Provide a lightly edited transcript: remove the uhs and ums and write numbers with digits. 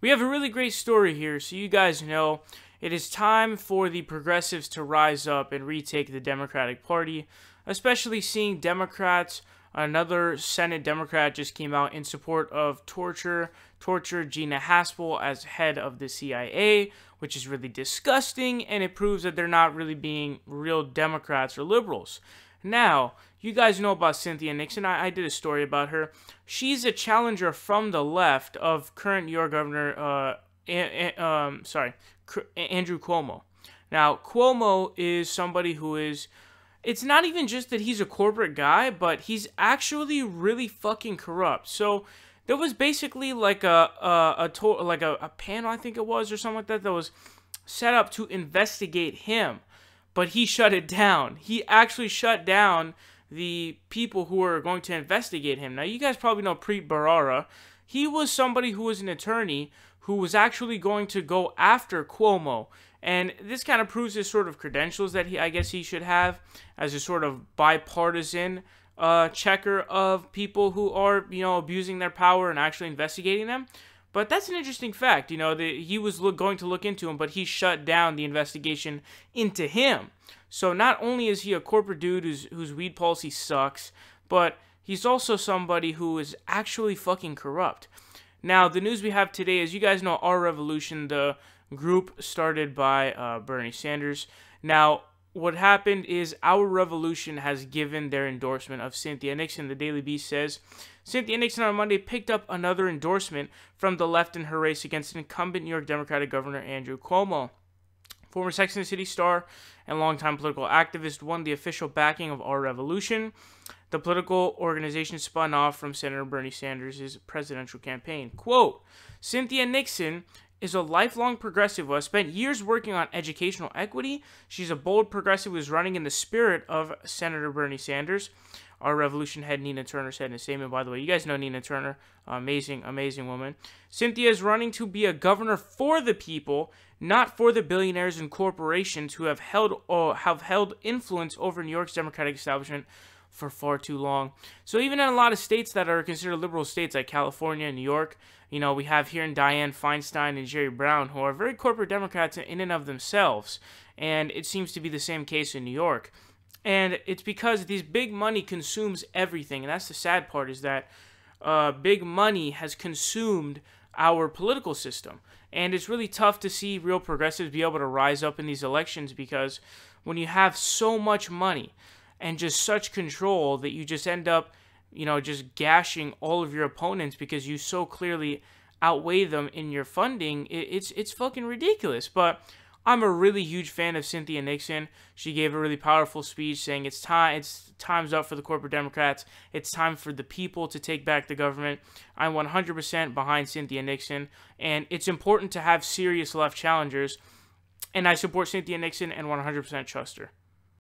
We have a really great story here, so you guys know it is time for the progressives to rise up and retake the Democratic Party, especially seeing Democrats. Another Senate Democrat just came out in support of torture Gina Haspel as head of the CIA, which is really disgusting, and it proves that they're not really being real Democrats or liberals. Now, you guys know about Cynthia Nixon. I did a story about her. She's a challenger from the left of current New York Governor, Andrew Cuomo. Now, Cuomo is somebody who is, it's not even just that he's a corporate guy, but he's actually really fucking corrupt. So there was basically like a panel, I think it was, or something like that was set up to investigate him. But he shut it down. He actually shut down the people who were going to investigate him. Now, you guys probably know Preet Bharara. He was somebody who was an attorney who was actually going to go after Cuomo. And this kind of proves his sort of credentials that I guess he should have as a sort of bipartisan checker of people who are, abusing their power and actually investigating them. But that's an interesting fact. He was going to look into him, but he shut down the investigation into him. So not only is he a corporate dude whose weed policy sucks, but he's also somebody who is actually fucking corrupt. Now, the news we have today is, you guys know Our Revolution, the group started by Bernie Sanders. Now, what happened is Our Revolution has given their endorsement of Cynthia Nixon. The Daily Beast says, Cynthia Nixon on Monday picked up another endorsement from the left in her race against incumbent New York Democratic Governor Andrew Cuomo. Former Sex and the City star and longtime political activist won the official backing of Our Revolution. The political organization spun off from Senator Bernie Sanders' presidential campaign. Quote, Cynthia Nixon is a lifelong progressive who has spent years working on educational equity. She's a bold progressive who is running in the spirit of Senator Bernie Sanders. Our Revolution head Nina Turner said in a statement, by the way. You guys know Nina Turner. Amazing, amazing woman. Cynthia is running to be a governor for the people, not for the billionaires and corporations who have held influence over New York's Democratic establishment for far too long. So even in a lot of states that are considered liberal states like California and New York, we have here in Dianne Feinstein and Jerry Brown, who are very corporate Democrats in and of themselves. And it seems to be the same case in New York. And it's because these big money consumes everything. And that's the sad part, is that big money has consumed our political system. And it's really tough to see real progressives be able to rise up in these elections, because when you have so much money and just such control that you just end up, just gashing all of your opponents because you so clearly outweigh them in your funding, it's fucking ridiculous. But I'm a really huge fan of Cynthia Nixon. She gave a really powerful speech saying time's up for the corporate Democrats. It's time for the people to take back the government. I'm 100% behind Cynthia Nixon, and it's important to have serious left challengers, and I support Cynthia Nixon and 100% trust her.